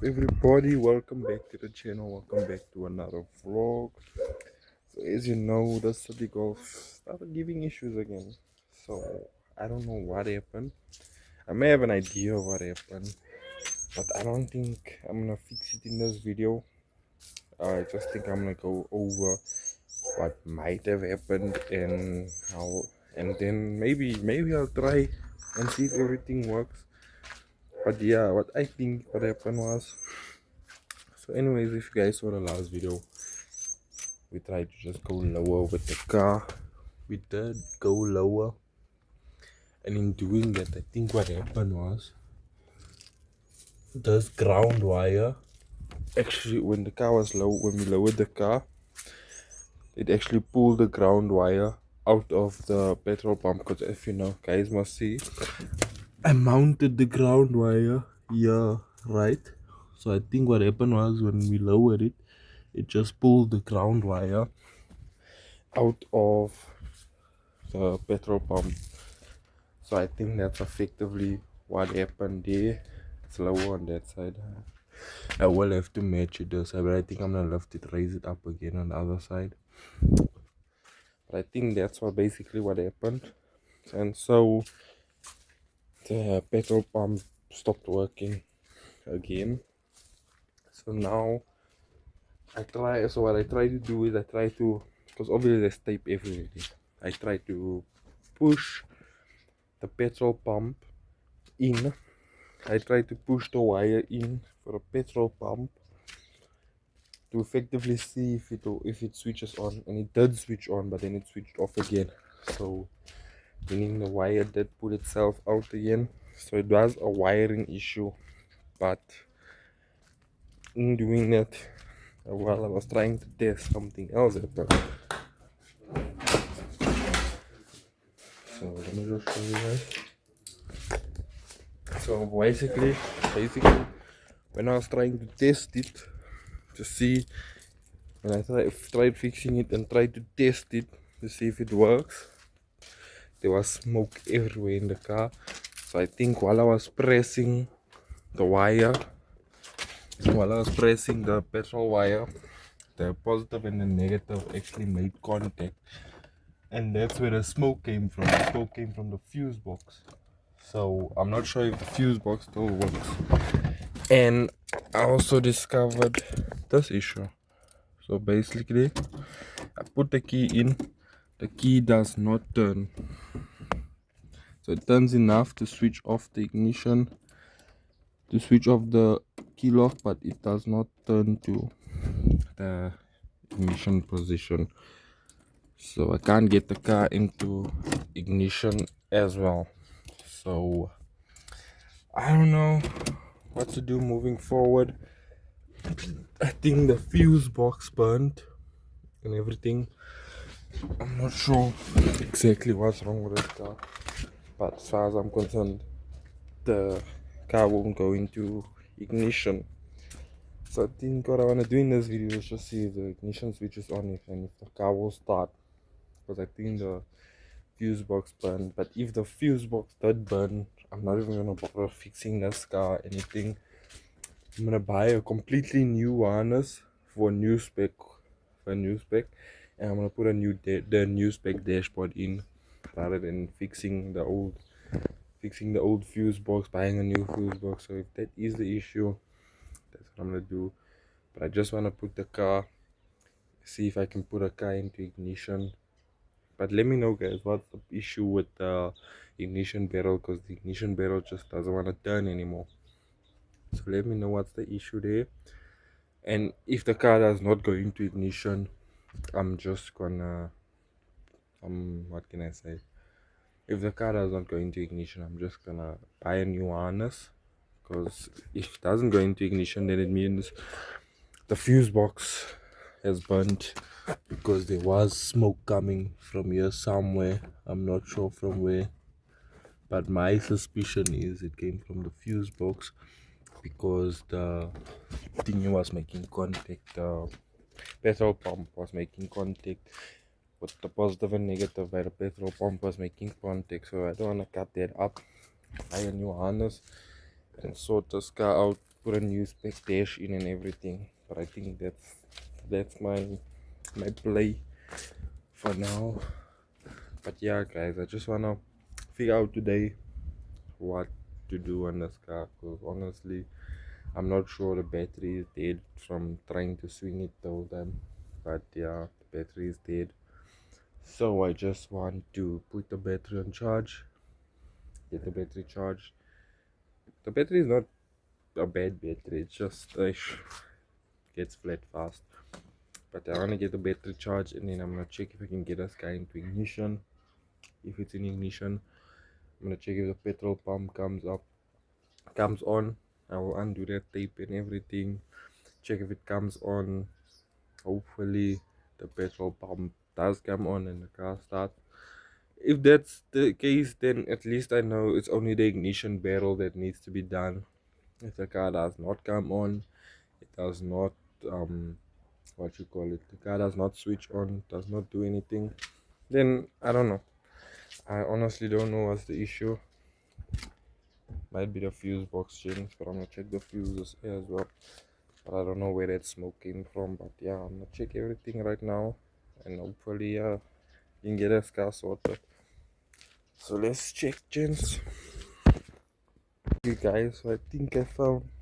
Everybody, welcome back to the channel, welcome back to another vlog. So as you know, the City Golf started giving issues again. So I don't know what happened. I may have an idea of what happened, but I don't think I'm gonna fix it in this video. I just think I'm gonna go over what might have happened and how, and then maybe I'll try and see if everything works. But yeah, what I think what happened was, so anyways, if you guys saw the last video, we tried to just go lower with the car. We did go lower, and in doing that, I think what happened was this ground wire actually, when the car was low, when we lowered the car, it actually pulled the ground wire out of the petrol pump. Because if you know, guys must see, I mounted the ground wire here, right? So I think what happened was when we lowered it, it just pulled the ground wire out of the petrol pump. So I think that's effectively what happened there. It's lower on that side. I will have to match it this side, but I think I'm gonna lift it, raise it up again on the other side. But I think that's what basically what happened. And so the petrol pump stopped working again. So now what I try to do is because obviously there's tape everywhere. I try to push the petrol pump in. I try to push the wire in for a petrol pump to effectively see if it switches on, and it did switch on, but then it switched off again. So meaning the wire did pull itself out again. So it was a wiring issue, but in doing that, while I was trying to test, something else happened. So let me just show you guys. So basically, when I was trying to test it to see, when I tried fixing it and tried to test it to see if it works, there was smoke everywhere in the car. So I think while I was pressing the wire, while I was pressing the petrol wire, the positive and the negative actually made contact, and that's where the smoke came from. The smoke came from the fuse box. So I'm not sure if the fuse box still works. And I also discovered this issue. So basically, I put the key in, the key does not turn. So it turns enough to switch off the ignition, to switch off the key lock, but it does not turn to the ignition position. So I can't get the car into ignition as well. So I don't know what to do moving forward. I think the fuse box burned and everything. I'm not sure exactly what's wrong with this car, but as far as I'm concerned, the car won't go into ignition. So I think what I want to do in this video is just see if the ignition switch is on, and if the car will start, because I think the fuse box burned. But if the fuse box did burn, I'm not even gonna bother fixing this car or anything. I'm gonna buy a completely new harness for a new spec, and I'm gonna put the new spec dashboard in, rather than fixing the old fuse box, buying a new fuse box. So if that is the issue, that's what I'm gonna do. But I just want to put the car, see if I can put a car into ignition. But let me know, guys, what's the issue with the ignition barrel, because the ignition barrel just doesn't want to turn anymore. So let me know what's the issue there. And if the car does not go into ignition, I'm just gonna what can I say, if the car does not go into ignition, I'm just gonna buy a new harness. Because if it doesn't go into ignition, then it means the fuse box has burnt, because there was smoke coming from here somewhere. I'm not sure from where, but my suspicion is it came from the fuse box, because the thing was making contact, the petrol pump was making contact with the positive and negative, where the petrol pump was making contact. So I don't want to cut that up, buy a new harness and sort this car out put a new spec dash in and everything. But I think that's my play for now. But yeah, guys, I just wanna figure out today what to do on this car, because honestly I'm not sure the battery is dead from trying to swing it the whole time. But yeah, the battery is dead. So I just want to put the battery on charge, get the battery charged. The battery is not a bad battery, it's just gets flat fast. But I want to get the battery charged, and then I'm gonna check if I can get this guy into ignition. If it's in ignition, I'm gonna check if the petrol pump comes on. I will undo that tape and everything, check if it comes on. Hopefully the petrol pump does come on and the car starts. If that's the case, then at least I know it's only the ignition barrel that needs to be done. If the car does not come on, it does not what you call it, the car does not switch on, does not do anything, then I don't know. I honestly don't know what's the issue. Might be the fuse box change, but I'm gonna check the fuses as well. But I don't know where that smoke came from. But yeah, I'm gonna check everything right now, and hopefully you can get this car sorted. So let's check, gents. Okay guys, so I think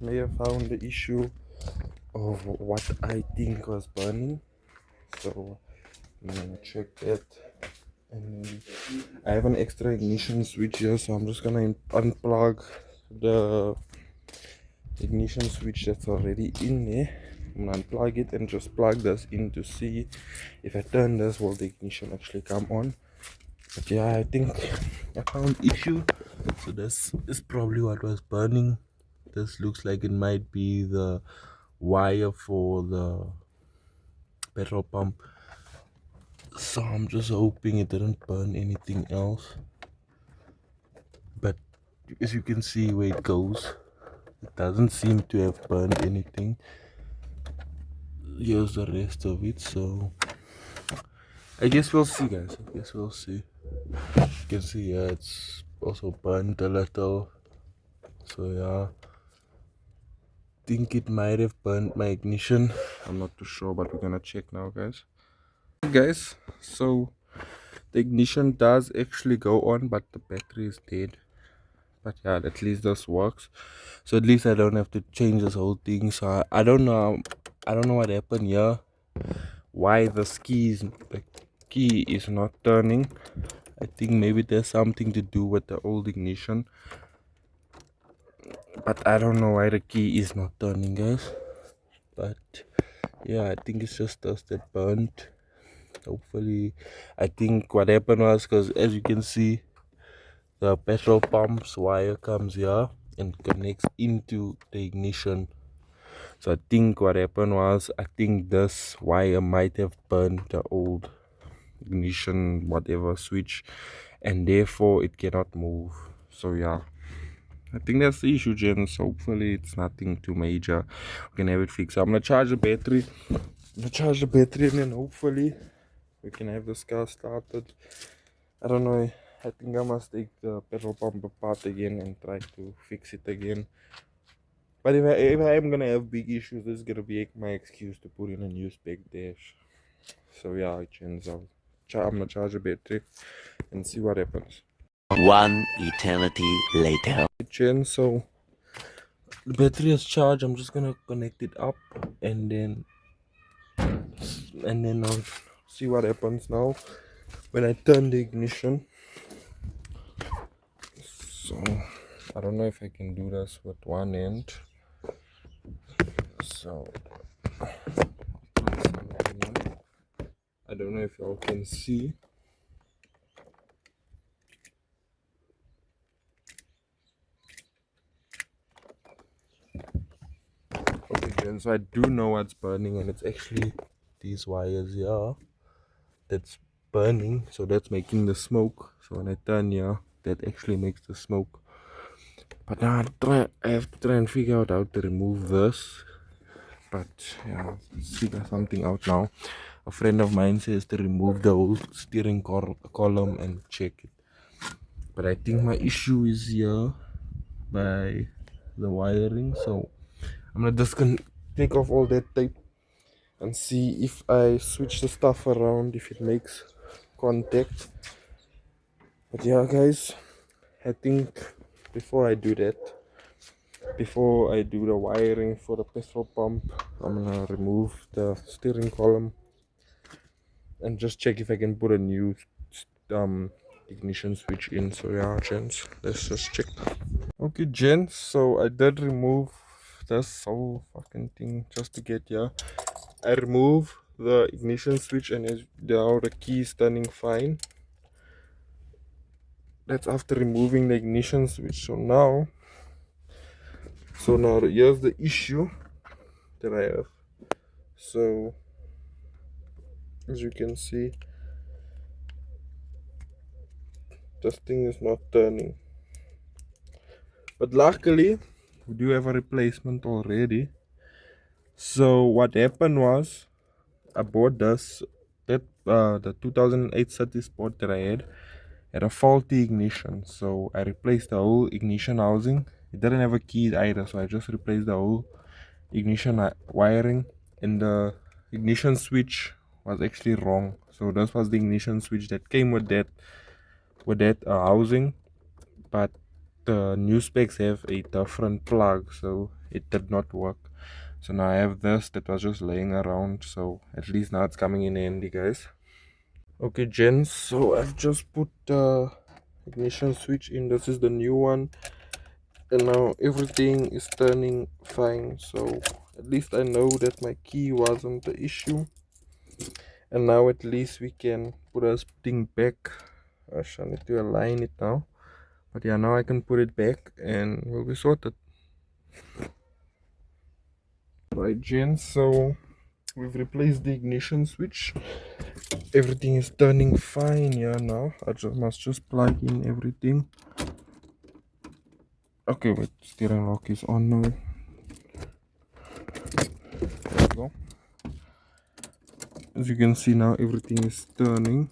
may have found the issue of what I think was burning. So I'm gonna check that. And then I have an extra ignition switch here, so I'm just gonna unplug the ignition switch that's already in there. I'm gonna unplug it and just plug this in to see if I turn this, will the ignition actually come on. But yeah, I think I found issue. So this is probably what was burning. This looks like it might be the wire for the petrol pump. So I'm just hoping it didn't burn anything else. But as you can see where it goes, it doesn't seem to have burned anything. Here's the rest of it. So I guess we'll see, guys. I guess we'll see. You can see it's also burned a little. So yeah, think it might have burned my ignition. I'm not too sure, but we're gonna check now, guys. Guys, so the ignition does actually go on, but the battery is dead. But yeah, at least this works. So at least I don't have to change this whole thing. So I don't know what happened here, why the key is not turning. I think maybe there's something to do with the old ignition, but I don't know why the key is not turning, guys. But yeah, I think it's just us that burnt. Hopefully, I think what happened was, because as you can see, the petrol pump's wire comes here and connects into the ignition. So I think what happened was, I think this wire might have burned the old ignition whatever switch, and therefore it cannot move. So yeah, I think that's the issue, gents. Hopefully it's nothing too major, we can have it fixed. I'm gonna charge the battery, and then hopefully we can have this car started. I don't know, I think I must take the petrol pump apart again and try to fix it again. But if I am gonna have big issues, this is gonna be my excuse to put in a new spec dash. So yeah, gents, I'm gonna charge the battery and see what happens. One eternity later. Gents, so the battery is charged. I'm just gonna connect it up and then I'll see what happens now when I turn the ignition. So I don't know if I can do this with one end. So I don't know if y'all can see. Okay, then, so I do know what's burning, and it's actually these wires here that's burning. So that's making the smoke. So when I turn here, that actually makes the smoke. But now I have to try and figure out how to remove this. But yeah, let's figure something out now. A friend of mine says to remove the whole steering column and check it. But I think my issue is here by the wiring. So I'm gonna take off all that tape and see if I switch the stuff around, if it makes contact. But yeah guys, I think before I do that, before I do the wiring for the petrol pump, I'm gonna remove the steering column and just check if I can put a new ignition switch in. So yeah gents, let's just check. Okay gents, so I did remove this whole fucking thing just to get here. I remove the ignition switch and now the key is turning fine. That's after removing the ignition switch. So now here's the issue that I have. So as you can see, this thing is not turning, but luckily we do have a replacement already. So what happened was, I bought the 2008 City Sport that I had a faulty ignition, so I replaced the whole ignition housing. It didn't have a key either, so I just replaced the whole ignition wiring, and the ignition switch was actually wrong. So this was the ignition switch that came with that housing, but the new specs have a different plug, so it did not work. So now I have this that was just laying around, so at least now it's coming in handy guys. Okay gents, so I've just put the ignition switch in. This is the new one, and now everything is turning fine. So at least I know that my key wasn't the issue, and now at least we can put this thing back. I shall need to align it now, but yeah, now I can put it back and we'll be sorted. Right gents, so we've replaced the ignition switch. Everything is turning fine. Yeah, now I must just plug in everything. Okay, wait, steering lock is on now. There we go. As you can see now, everything is turning.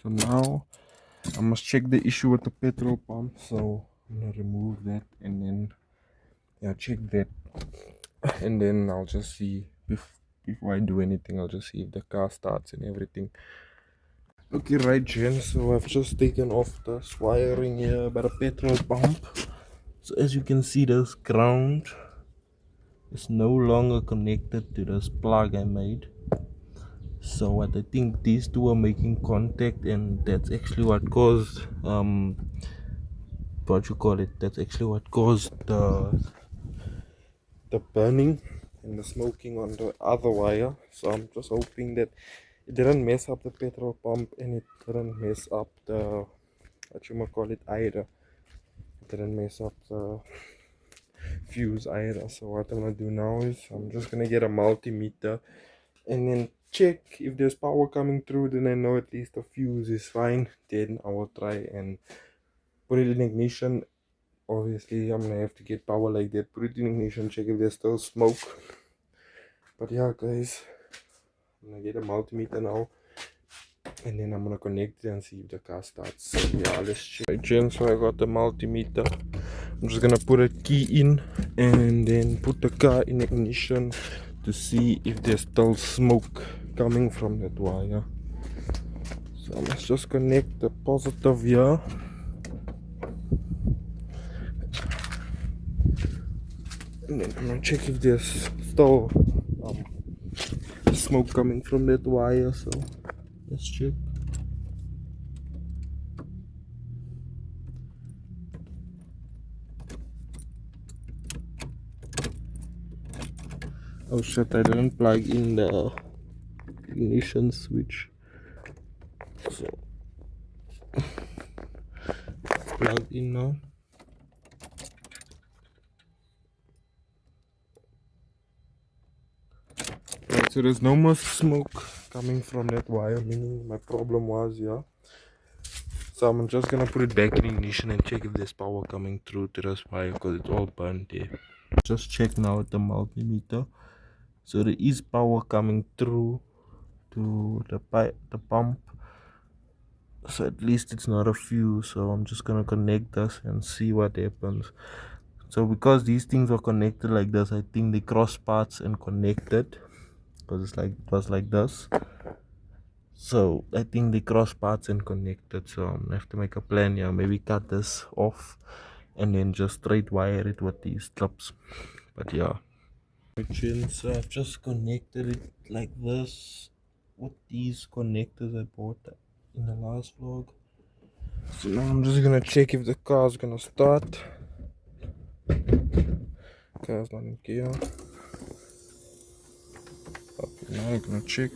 So now I must check the issue with the petrol pump. So I'm gonna remove that and then check that, and then I'll just see before I do anything. I'll just see if the car starts and everything. Okay, right gents, so I've just taken off this wiring here by the petrol pump. So as you can see, this ground is no longer connected to this plug I made. So what I think, these two are making contact, and that's actually what caused that's actually what caused the burning and the smoking on the other wire. So I'm just hoping that it didn't mess up the petrol pump, and it didn't mess up the either. It didn't mess up the fuse either. So what I'm gonna do now is I'm just gonna get a multimeter and then check if there's power coming through. Then I know at least the fuse is fine. Then I will try and put it in ignition. Obviously I'm gonna have to get power like that, put it in ignition, check if there's still smoke. But yeah guys, I'm gonna get a multimeter now, and then I'm gonna connect it and see if the car starts. So yeah, let's check. Right gents, so I got the multimeter. I'm just gonna put a key in and then put the car in ignition to see if there's still smoke coming from that wire. So let's just connect the positive here. And then I'm gonna check if there's still smoke coming from that wire. So let's check. Oh shit, I didn't plug in the ignition switch. So it's plugged in now. Right, so there's no more smoke coming from that wire, meaning my problem was So I'm just gonna put it back in ignition and check if there's power coming through to this wire, because it's all burnt there. Just check now with the multimeter. So there is power coming through to the pump. So at least it's not a fuse. So I'm just gonna connect this and see what happens. So because these things are connected like this, I think they cross parts and connected, because it was like this. So I think they cross parts and connected. So I'm gonna have to make a plan. Yeah, maybe cut this off and then just straight wire it with these clips. But yeah, so I've just connected it like this with these connectors I bought in the last vlog. So now I'm just gonna check if the car's gonna start. Car's not in gear. Okay, now I'm gonna check.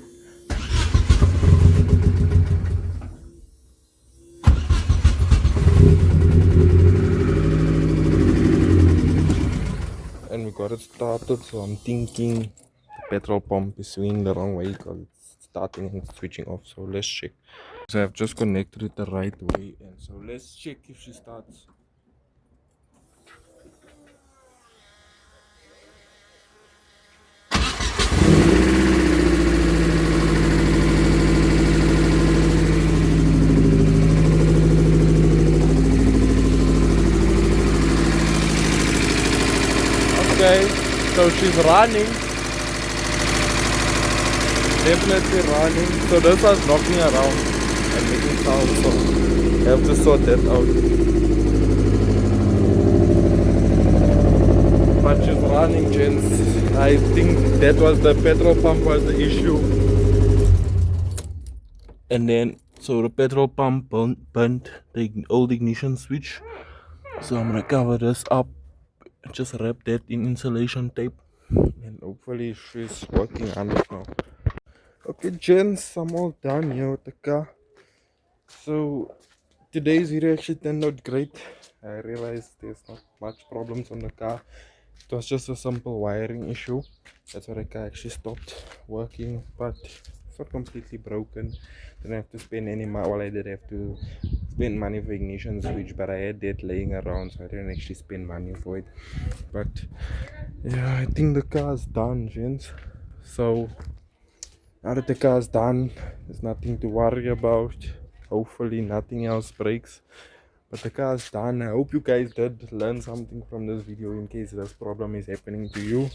And we got it started, so I'm thinking the petrol pump is swinging the wrong way because it's starting and switching off. So let's check. So I've just connected it the right way, and so let's check if she starts. Okay, so she's running. Definitely running. So this was knocking around and making sound, so I have to sort that out. But she's running, gents. I think that was the petrol pump was the issue. And then, so the petrol pump burnt the old ignition switch. So I'm gonna cover this up, just wrap that in insulation tape, and hopefully she's working on it now. Okay, gents, I'm all done here with the car. So today's video actually turned out great. I realized there's not much problems on the car. It was just a simple wiring issue. That's why the car actually stopped working, but it's not completely broken. Didn't have to spend any money. Well, I did have to spend money for ignition switch, but I had that laying around, so I didn't actually spend money for it. But yeah, I think the car's done, gents. So now that the car's done, there's nothing to worry about. Hopefully nothing else breaks. But the car's done. I hope you guys did learn something from this video in case this problem is happening to you.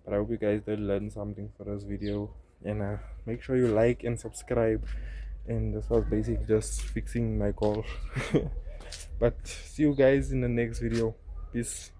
But I hope you guys did learn something for this video. And make sure you like and subscribe. And this was basically just fixing my Golf. But see you guys in the next video. Peace.